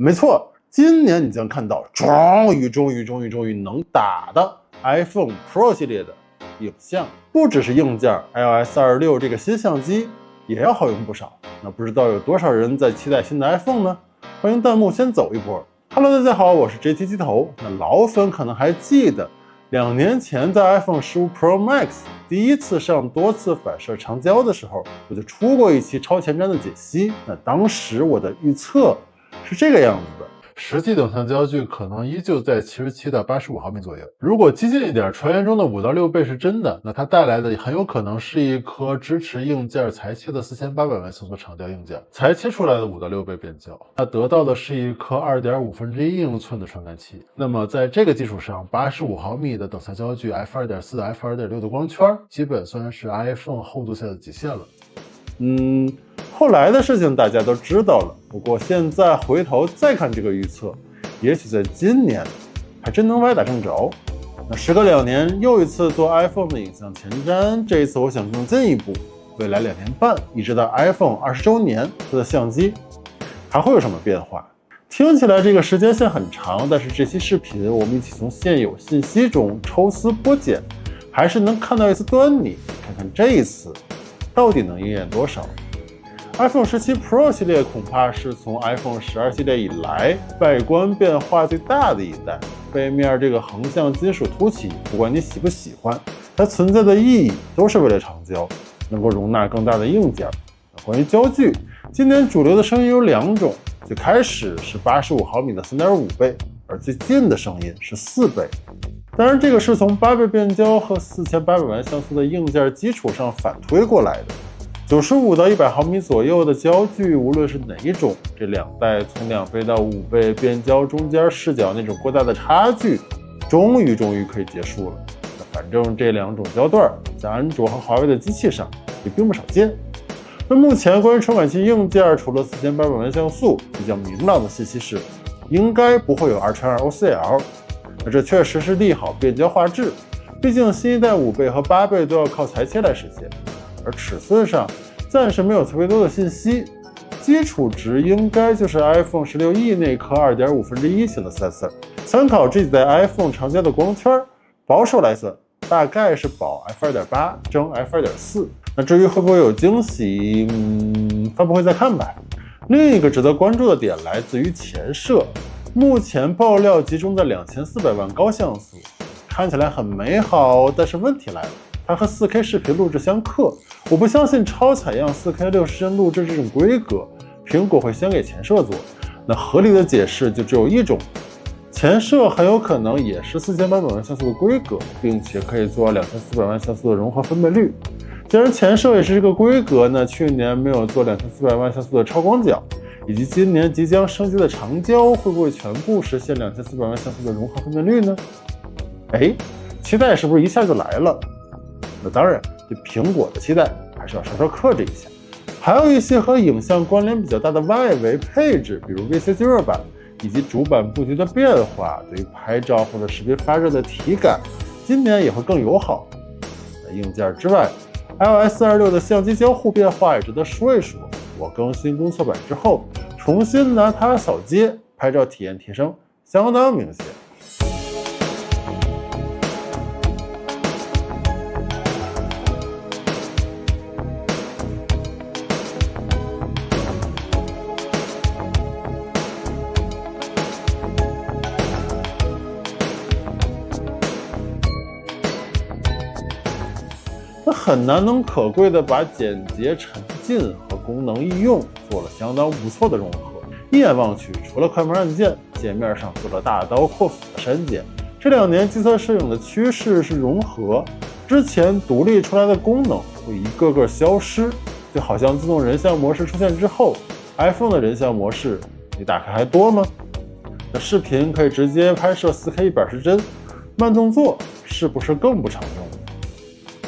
没错，今年你将看到终于能打的 iPhone Pro 系列的影像。不只是硬件 iOS 26这个新相机也要好用不少。那不知道有多少人在期待新的 iPhone 呢？欢迎弹幕先走一波。Hello， 大家好，我是 JT 鸡头。那老粉可能还记得，2年前在 iPhone 15 Pro Max 第一次上多次反射长焦的时候，我就出过一期超前瞻的解析。那当时我的预测是这个样子的。实际等向焦距可能依旧在77到85毫米左右。如果激进一点，传言中的5到6倍是真的，那它带来的很有可能是一颗支持硬件裁切的4800万像素长焦硬件，裁切出来的5到6倍变焦，它得到的是一颗2.5英寸的传感器。那么在这个基础上，85毫米的等向焦距 f2.4、f2.6 的光圈，基本算是 iPhone 厚度下的极限了。后来的事情大家都知道了，不过现在回头再看这个预测，也许在今年还真能歪打正着。那时隔2年又一次做 iPhone 的影像前瞻，这一次我想更进一步，未来2年半一直到 iPhone 20周年，它的相机还会有什么变化？听起来这个时间线很长，但是这期视频我们一起从现有信息中抽丝剥茧，还是能看到一丝端倪，看看这一次到底能应验多少。iPhone 17 Pro 系列恐怕是从 iPhone 12系列以来外观变化最大的一代。背面这个横向金属凸起，不管你喜不喜欢，它存在的意义都是为了长焦，能够容纳更大的硬件。关于焦距，今年主流的声音有2种，最开始是85毫米的 3.5 倍，而最近的声音是4倍。当然，这个是从8倍变焦和4800万像素的硬件基础上反推过来的。95到100毫米左右的焦距，无论是哪一种，这2代从2倍到5倍变焦中间视角那种过大的差距，终于可以结束了。反正这2种焦段在安卓和华为的机器上也并不少见。那目前关于传感器硬件，除了4800万像素，比较明朗的信息是，应该不会有2x2 OCL。那这确实是利好变焦画质，毕竟新一代5倍和8倍都要靠裁切来实现。而尺寸上暂时没有特别多的信息，基础值应该就是 iPhone 16E 那颗2.5英寸的sensor。参考这几代 iPhone 长焦的光圈，保守来算，大概是保 f2.8 争 f2.4。那至于会不会有惊喜，发布会再看吧。另一个值得关注的点来自于前摄，目前爆料集中在2400万高像素，看起来很美好，但是问题来了。它和 4K 视频录制相克，我不相信超采样 4K 60帧录制这种规格，苹果会先给前摄做。那合理的解释就只有一种，前摄很有可能也是4800万像素的规格，并且可以做2400万像素的融合分辨率。既然前摄也是这个规格，那去年没有做2400万像素的超广角，以及今年即将升级的长焦，会不会全部实现2400万像素的融合分辨率呢？期待是不是一下就来了？那当然，对苹果的期待还是要稍稍克制一下。还有一些和影像关联比较大的外围配置，比如 VC0 版以及主板布局的变化，对于拍照或者视频发热的体感，今年也会更友好。在硬件之外， iOS 26的相机交互变化也值得说一说。我更新公测版之后，重新拿它扫街，拍照体验提升相当明显。很难能可贵的把简洁沉浸和功能易用做了相当不错的融合。一眼望去，除了快门按键，界面上做了大刀阔斧的删减。这2年机测摄影的趋势是融合，之前独立出来的功能会一个个消失，就好像自动人像模式出现之后， iPhone 的人像模式你打开还多吗？那视频可以直接拍摄 4K 120帧，慢动作是不是更不常用？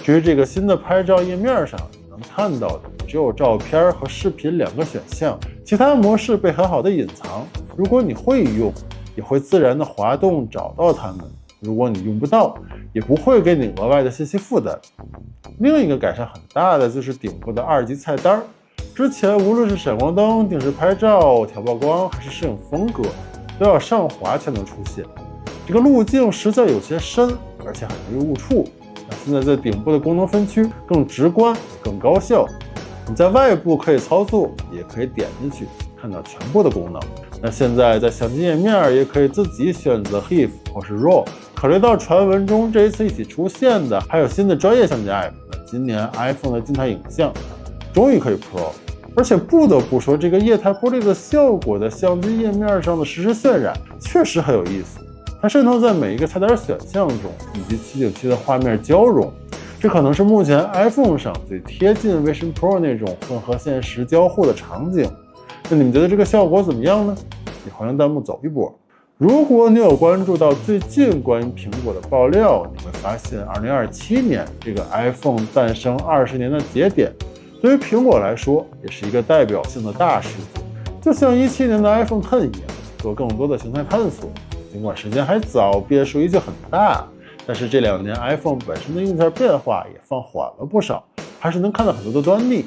至于这个新的拍照页面上，你能看到的只有照片和视频2个选项，其他模式被很好的隐藏。如果你会用，也会自然的滑动找到它们；如果你用不到，也不会给你额外的信息负担。另一个改善很大的就是顶部的2级菜单，之前无论是闪光灯、定时拍照、调曝光，还是摄影风格，都要上滑才能出现。这个路径实在有些深，而且很容易误触。那现在在顶部的功能分区更直观、更高效。你在外部可以操作，也可以点进去看到全部的功能。那现在在相机页面也可以自己选择 HEIF 或是 RAW。考虑到传闻中这一次一起出现的还有新的专业相机 app， 那今年 iPhone 的静态影像终于可以 Pro。而且不得不说，这个液态玻璃的效果在相机页面上的实时渲染确实很有意思。它渗透在每一个菜单选项中，以及取景器的画面交融。这可能是目前 iPhone 上最贴近 Vision Pro 那种混合现实交互的场景。那你们觉得这个效果怎么样呢？也欢迎弹幕走一波。如果你有关注到最近关于苹果的爆料，你会发现2027年这个 iPhone 诞生20年的节点，对于苹果来说也是一个代表性的大事件，就像17年的 iPhone X 一样，做更多的形态探索。尽管时间还早，变数依旧很大，但是这2年 iPhone 本身的硬件变化也放缓了不少，还是能看到很多的端倪。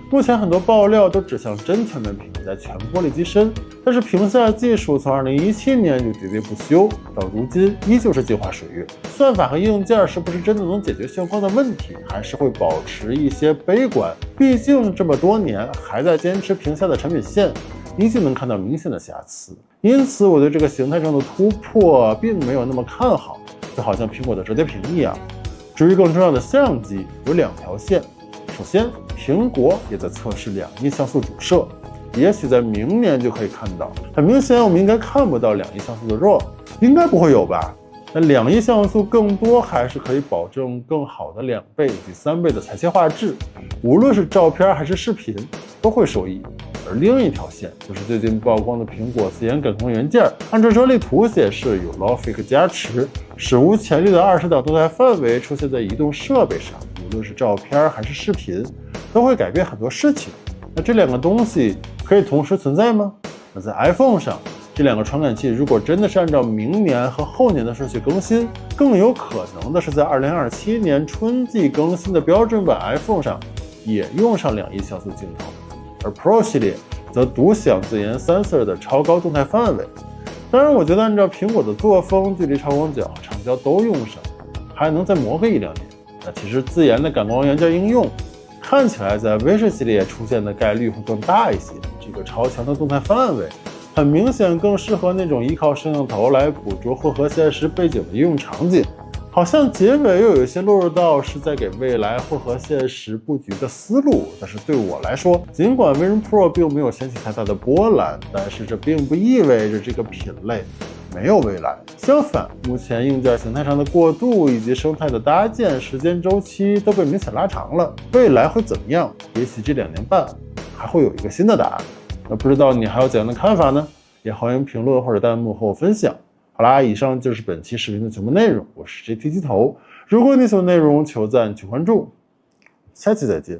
目前很多爆料都指向真全面屏在全玻璃机身，但是屏下技术从2017年就喋喋不休，到如今依旧是镜花水月。算法和硬件是不是真的能解决相关的问题，还是会保持一些悲观。毕竟这么多年还在坚持屏下的产品线，依旧能看到明显的瑕疵。因此我对这个形态上的突破并没有那么看好，就好像苹果的折叠屏一样。至于更重要的相机，有2条线。首先，苹果也在测试2亿像素主摄，也许在明年就可以看到。很明显，我们应该看不到2亿像素的 RAW， 应该不会有吧？那2亿像素更多还是可以保证更好的2倍以及3倍的裁切画质，无论是照片还是视频都会受益。而另一条线就是最近曝光的苹果自研感光元件，按照专利图显示有 Logic 加持，史无前例的20档动态范围出现在移动设备上，无论是照片还是视频，都会改变很多事情。那这2个东西可以同时存在吗？那在 iPhone 上，这2个传感器如果真的是按照明年和后年的顺序更新，更有可能的是在2027年春季更新的标准版 iPhone 上也用上2亿像素镜头。而 Pro 系列则独享自研 Sensor 的超高动态范围。当然，我觉得按照苹果的作风，距离超广角和长焦都用上，还能再磨个1-2年。那其实自研的感光元件应用，看起来在 Vision 系列出现的概率会更大一些。这个超强的动态范围，很明显更适合那种依靠摄像头来捕捉混合现实背景的应用场景。好像结尾又有一些落入到是在给未来混合现实布局的思路，但是对我来说，尽管 Vision Pro 并没有掀起太大的波澜，但是这并不意味着这个品类没有未来。相反，目前硬件形态上的过渡以及生态的搭建时间周期都被明显拉长了。未来会怎么样？也许这2年半还会有一个新的答案。那不知道你还有怎样的看法呢？也欢迎评论或者弹幕和我分享。好啦，以上就是本期视频的全部内容，我是 JT 鸡头。如果你喜欢内容，求赞求关注，下期再见。